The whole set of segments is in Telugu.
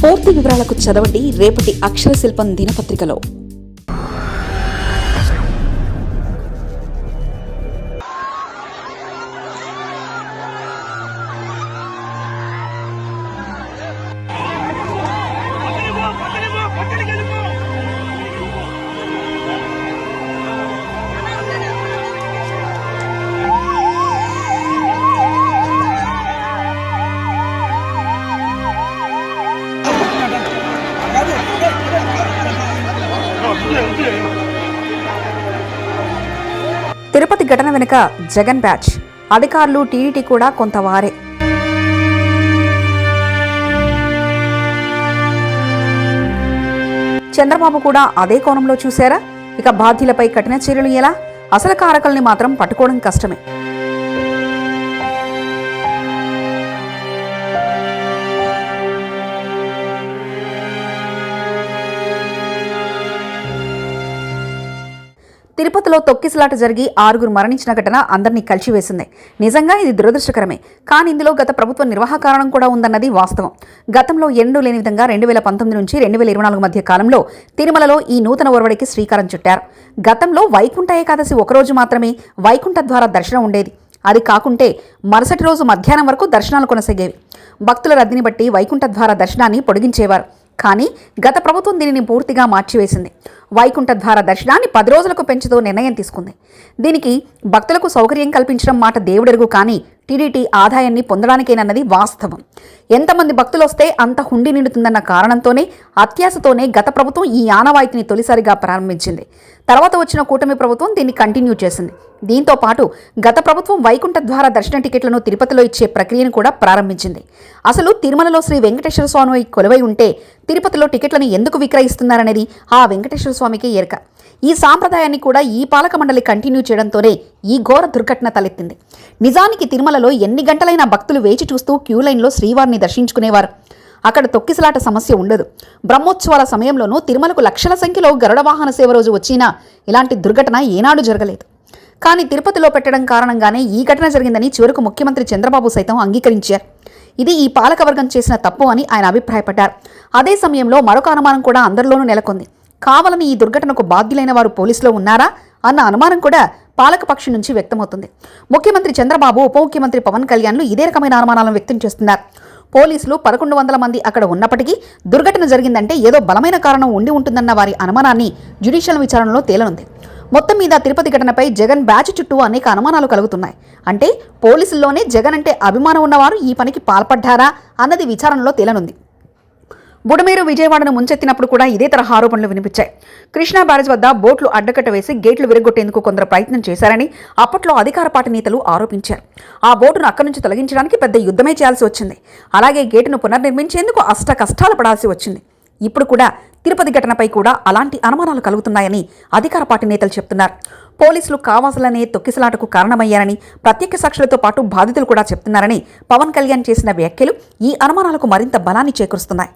పూర్తి వివరాలకు చదవండి రేపటి అక్షర శిల్పం దినపత్రికలో. తిరుపతి ఘటన వెనుక జగన్ బ్యాచ్, అధికారులు టీడీటీ కూడా కొంత వారే. చంద్రబాబు కూడా అదే కోణంలో చూశారా? ఇక బాధ్యులపై కఠిన చర్యలు ఎలా? అసలు కారకుల్ని మాత్రం పట్టుకోవడం కష్టమే. తిరుపతిలో తొక్కిసలాట జరిగి 6 మరణించిన ఘటన అందరినీ కలిసివేసింది. నిజంగా ఇది దురదృష్టకరమే. కానీ ఇందులో గత ప్రభుత్వ నిర్వాహక కారణం కూడా ఉందన్నది వాస్తవం. గతంలో ఎన్నడూ లేని విధంగా 2019 నుంచి 2024 మధ్య కాలంలో తిరుమలలో ఈ నూతన ఒరవడికి శ్రీకారం చుట్టారు. గతంలో వైకుంఠ ఏకాదశి ఒకరోజు మాత్రమే వైకుంఠ ద్వార దర్శనం ఉండేది. అది కాకుంటే మరుసటి రోజు మధ్యాహ్నం వరకు దర్శనాలు కొనసాగేవి. భక్తుల రద్దీని బట్టి వైకుంఠ ద్వార దర్శనాన్ని పొడిగించేవారు. కానీ గత ప్రభుత్వం దీనిని పూర్తిగా మార్చివేసింది. వైకుంఠ ద్వార దర్శనాన్ని 10 రోజులకు పెంచుతూ నిర్ణయం తీసుకుంది. దీనికి భక్తులకు సౌకర్యం కల్పించడం మాట దేవుడెరుగు, కానీ టీడీటీ ఆదాయాన్ని పొందడానికేనన్నది వాస్తవం. ఎంతమంది భక్తులు వస్తే అంత హుండీ నిండుతుందన్న కారణంతోనే, అత్యాశతోనే గత ప్రభుత్వం ఈ ఆనవాయితీని తొలిసారిగా ప్రారంభించింది. తర్వాత వచ్చిన కూటమి ప్రభుత్వం దీన్ని కంటిన్యూ చేసింది. దీంతో పాటు గత ప్రభుత్వం వైకుంఠ ద్వార దర్శన టికెట్లను తిరుపతిలో ఇచ్చే ప్రక్రియను కూడా ప్రారంభించింది. అసలు తిరుమలలో శ్రీ వెంకటేశ్వర స్వామి కొలువై ఉంటే తిరుపతిలో టికెట్లను ఎందుకు విక్రయిస్తున్నారనేది ఆ వెంకటేశ్వర స్వామికి ఎరక. ఈ సాంప్రదాయాన్ని కూడా ఈ పాలక మండలి కంటిన్యూ చేయడంతోనే ఈ ఘోర దుర్ఘటన తలెత్తింది. నిజానికి తిరుమలలో ఎన్ని గంటలైనా భక్తులు వేచి చూస్తూ క్యూ లైన్లో శ్రీవారిని దర్శించుకునేవారు. అక్కడ తొక్కిసలాట సమస్య ఉండదు. బ్రహ్మోత్సవాల సమయంలోనూ తిరుమలకు లక్షల సంఖ్యలో గరుడ వాహన సేవ రోజు వచ్చినా ఇలాంటి దుర్ఘటన ఏనాడు జరగలేదు. కానీ తిరుపతిలో పెట్టడం కారణంగానే ఈ ఘటన జరిగిందని చివరకు ముఖ్యమంత్రి చంద్రబాబు సైతం అంగీకరించారు. ఇది ఈ పాలకవర్గం చేసిన తప్పు అని ఆయన అభిప్రాయపడ్డారు. అదే సమయంలో మరొక అనుమానం కూడా అందరిలోనూ నెలకొంది. కావాలని ఈ దుర్ఘటనకు బాధ్యులైన వారు పోలీసులో ఉన్నారా అన్న అనుమానం కూడా పాలకపక్షం నుంచి వ్యక్తమవుతుంది. ముఖ్యమంత్రి చంద్రబాబు, ఉప ముఖ్యమంత్రి పవన్ కళ్యాణ్లు ఇదే రకమైన అనుమానాలను వ్యక్తం చేస్తున్నారు. పోలీసులు 1100 మంది అక్కడ ఉన్నప్పటికీ దుర్ఘటన జరిగిందంటే ఏదో బలమైన కారణం ఉండి ఉంటుందన్న వారి అనుమానాన్ని జ్యుడిషియల్ విచారణలో తేలనుంది. మొత్తం మీద తిరుపతి ఘటనపై జగన్ బ్యాచ్ చుట్టూ అనేక అనుమానాలు కలుగుతున్నాయి. అంటే పోలీసుల్లోనే జగన్ అంటే అభిమానం ఉన్నవారు ఈ పనికి పాల్పడ్డారా అన్నది విచారణలో తేలనుంది. బుడమేరు విజయవాడను ముంచెత్తినప్పుడు కూడా ఇదే తరహా ఆరోపణలు వినిపించాయి. కృష్ణా బ్యారేజ్ వద్ద బోట్లు అడ్డకట్ట వేసి గేట్లు విరగొట్టేందుకు కొందరు ప్రయత్నం చేశారని అప్పట్లో అధికార పార్టీ నేతలు ఆరోపించారు. ఆ బోటును అక్కడి నుంచి తొలగించడానికి పెద్ద యుద్ధమే చేయాల్సి వచ్చింది. అలాగే గేటును పునర్నిర్మించేందుకు అష్ట కష్టాలు పడాల్సి వచ్చింది. ఇప్పుడు కూడా తిరుపతి ఘటనపై కూడా అలాంటి అనుమానాలు కలుగుతున్నాయని అధికార పార్టీ నేతలు చెప్తున్నారు. పోలీసులు కావాలనే తొక్కిసలాటకు కారణమయ్యారని ప్రత్యక్ష సాక్షులతో పాటు బాధితులు కూడా చెప్తున్నారని పవన్ కళ్యాణ్ చేసిన వ్యాఖ్యలు ఈ అనుమానాలకు మరింత బలాన్ని చేకూరుస్తున్నాయి.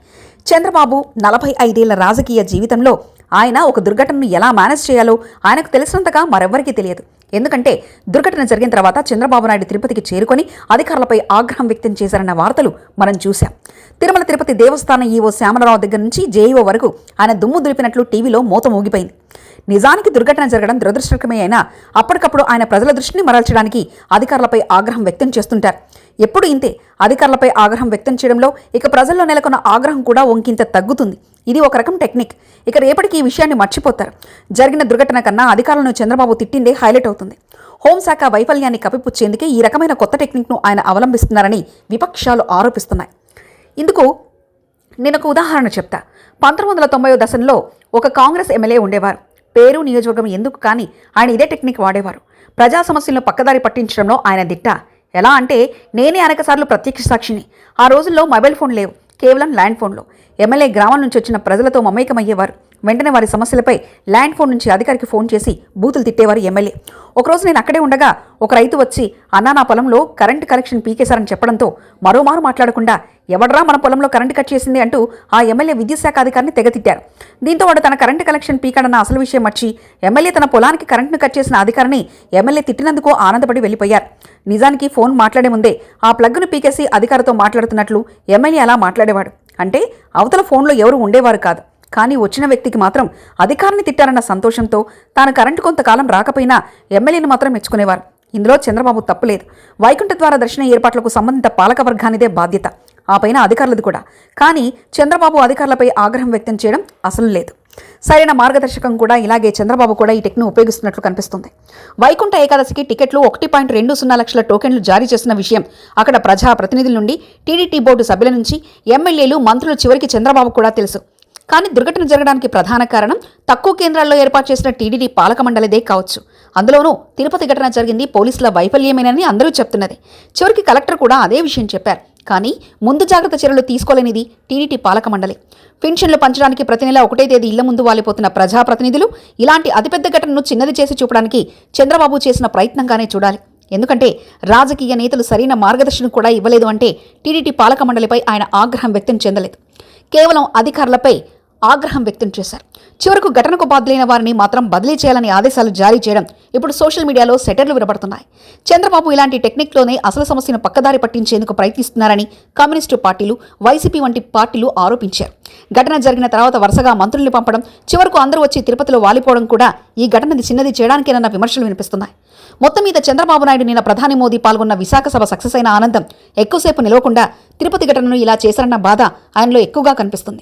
చంద్రబాబు 45 ఏళ్ల రాజకీయ జీవితంలో ఆయన ఒక దుర్ఘటనను ఎలా మేనేజ్ చేయాలో ఆయనకు తెలిసినంతగా మరెవ్వరికీ తెలియదు. ఎందుకంటే దుర్ఘటన జరిగిన తర్వాత చంద్రబాబు నాయుడు తిరుపతికి చేరుకొని అధికారులపై ఆగ్రహం వ్యక్తం చేశారన్న వార్తలు మనం చూశాం. తిరుమల తిరుపతి దేవస్థానం ఈవో శ్యామలరావు దగ్గర నుంచి జేఈఓ వరకు ఆయన దుమ్ము దులిపినట్లు టీవీలో మోత మోగిపోయింది. నిజానికి దుర్ఘటన జరగడం దురదృష్టకరమే అయినా అప్పటికప్పుడు ఆయన ప్రజల దృష్టిని మరల్చడానికి అధికారులపై ఆగ్రహం వ్యక్తం చేస్తుంటారు. ఎప్పుడు ఇంతే. అధికారులపై ఆగ్రహం వ్యక్తం చేయడంలో ఇక ప్రజల్లో నెలకొన్న ఆగ్రహం కూడా ఒంకింత తగ్గుతుంది. ఇది ఒక రకం టెక్నిక్. ఇక రేపటికి ఈ విషయాన్ని మర్చిపోతారు. జరిగిన దుర్ఘటన కన్నా అధికారులను చంద్రబాబు తిట్టిందే హైలైట్ అవుతుంది. హోంశాఖ వైఫల్యాన్ని కప్పిపుచ్చేందుకే ఈ రకమైన కొత్త టెక్నిక్ను ఆయన అవలంబిస్తున్నారని విపక్షాలు ఆరోపిస్తున్నాయి. ఇందుకు నేను ఒక ఉదాహరణ చెప్తా. 1990 దశలో ఒక కాంగ్రెస్ ఎమ్మెల్యే ఉండేవారు. పేరు, నియోజకవర్గం ఎందుకు కానీ ఆయన ఇదే టెక్నిక్ వాడేవారు. ప్రజా సమస్యలను పక్కదారి పట్టించడంలో ఆయన దిట్ట. ఎలా అంటే, నేనే అనేక సార్లు ప్రత్యక్ష సాక్షిని. ఆ రోజుల్లో మొబైల్ ఫోన్ లేవు, కేవలం ల్యాండ్ ఫోన్లో. ఎమ్మెల్యే గ్రామం నుంచి వచ్చిన ప్రజలతో మమేకమయ్యేవారు. వెంటనే వారి సమస్యలపై ల్యాండ్ ఫోన్ నుంచి అధికారికి ఫోన్ చేసి బూతులు తిట్టేవారు ఎమ్మెల్యే. ఒకరోజు నేను అక్కడే ఉండగా ఒక రైతు వచ్చి, అన్నా నా పొలంలో కరెంటు కనెక్షన్ పీకేశారని చెప్పడంతో మరోమారు మాట్లాడకుండా, ఎవడ్రా మన పొలంలో కరెంటు కట్ చేసింది అంటూ ఆ ఎమ్మెల్యే విద్యుత్ శాఖ అధికారిని తెగతిట్టారు. దీంతో వాడు తన కరెంటు కనెక్షన్ పీకాడన్న అసలు విషయం మర్చి ఎమ్మెల్యే తన పొలానికి కరెంటును కట్ చేసిన అధికారిని ఎమ్మెల్యే తిట్టినందుకు ఆనందపడి వెళ్ళిపోయారు. నిజానికి ఫోన్ మాట్లాడే ముందే ఆ ప్లగ్ను పీకేసి అధికారితో మాట్లాడుతున్నట్లు ఎమ్మెల్యే అలా మాట్లాడేవాడు. అంటే అవతల ఫోన్లో ఎవరు ఉండేవారు కాదు. కానీ వచ్చిన వ్యక్తికి మాత్రం అధికారిని తిట్టారన్న సంతోషంతో తాను కరెంటు కొంతకాలం రాకపోయినా ఎమ్మెల్యేని మాత్రం మెచ్చుకునేవారు. ఇందులో చంద్రబాబు తప్పులేదు. వైకుంఠ ద్వార దర్శన ఏర్పాట్లకు సంబంధిత పాలక వర్గానిదే బాధ్యత, ఆ పైన అధికారులది కూడా. కానీ చంద్రబాబు అధికారులపై ఆగ్రహం వ్యక్తం చేయడం అసలు లేదు. సరైన మార్గదర్శకం కూడా ఇలాగే చంద్రబాబు కూడా ఈ టెక్ను ఉపయోగిస్తున్నట్లు కనిపిస్తుంది. వైకుంఠ ఏకాదశికి టికెట్లు 1.20 లక్షల టోకెన్లు జారీ చేసిన విషయం అక్కడ ప్రజా ప్రతినిధుల నుండి, టీడీటీ బోర్డు సభ్యుల నుంచి, ఎమ్మెల్యేలు, మంత్రులు చివరికి చంద్రబాబు కూడా తెలుసు. కానీ దుర్ఘటన జరగడానికి ప్రధాన కారణం తక్కువ కేంద్రాల్లో ఏర్పాటు చేసిన టీడీటీ పాలక మండలిదే కావచ్చు. అందులోనూ తిరుపతి ఘటన జరిగింది పోలీసుల వైఫల్యమేనని అందరూ చెప్తున్నది. చివరికి కలెక్టర్ కూడా అదే విషయం చెప్పారు. కానీ ముందు జాగ్రత్త చర్యలు తీసుకోలేనిది టీడీటీ పాలక మండలి. పెన్షన్లు పంచడానికి ప్రతి నెల 1వ తేదీ ఇళ్ల ముందు వాలిపోతున్న ప్రజాప్రతినిధులు ఇలాంటి అతిపెద్ద ఘటనను చిన్నది చేసి చూపడానికి చంద్రబాబు చేసిన ప్రయత్నంగానే చూడాలి. ఎందుకంటే రాజకీయ నేతలు సరైన మార్గదర్శనం కూడా ఇవ్వలేదు అంటే టీడీటీ పాలక మండలిపై ఆయన ఆగ్రహం వ్యక్తం చెందలేదు, కేవలం అధికారులపై ఆగ్రహం వ్యక్తం చేశారు. చివరకు ఘటనకు బాధ్యులైన వారిని మాత్రం బదిలీ చేయాలని ఆదేశాలు జారీ చేయడం ఇప్పుడు సోషల్ మీడియాలో సెటర్లు వినబడుతున్నాయి. చంద్రబాబు ఇలాంటి టెక్నిక్లోనే అసలు సమస్యను పక్కదారి పట్టించేందుకు ప్రయత్నిస్తున్నారని కమ్యూనిస్టు పార్టీలు, వైసీపీ వంటి పార్టీలు ఆరోపించారు. ఘటన జరిగిన తర్వాత వరుసగా మంత్రుల్ని పంపడం, చివరకు అందరూ వచ్చి తిరుపతిలో వాలిపోవడం కూడా ఈ ఘటనది చిన్నది చేయడానికేనన్న విమర్శలు వినిపిస్తున్నాయి. మొత్తం మీద చంద్రబాబు నాయుడు నిన్న ప్రధాని మోదీ పాల్గొన్న విశాఖ సభ సక్సెస్ అయిన ఆనందం ఎక్కువసేపు నిలవకుండా తిరుపతి ఘటనను ఇలా చేశారన్న బాధ ఆయనలో ఎక్కువగా కనిపిస్తుంది.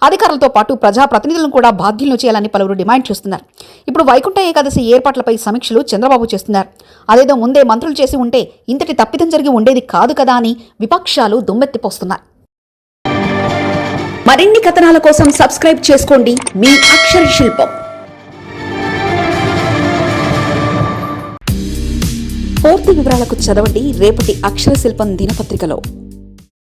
అధికారులతో పాటు ప్రజాప్రతినిధులను కూడా బాధ్యులను చేయాలని పలువురు డిమాండ్ చేస్తున్నారు. ఇప్పుడు వైకుంఠ ఏకాదశి ఏర్పాట్లపై సమీక్షలు చంద్రబాబు చేస్తున్నారు. అదేదో ముందే మంత్రులు చేసి ఉంటే ఇంతటి తప్పిదం జరిగి ఉండేది కాదు కదా అని విపక్షాలు దుమ్మెత్తిపోస్తున్నారు. మరిన్ని కథనాల కోసం సబ్స్క్రైబ్ చేసుకోండి మీ అక్షర శిల్పం. పూర్తి వివరాలకు చదవండి రేపటి అక్షర శిల్పం దినపత్రికలో.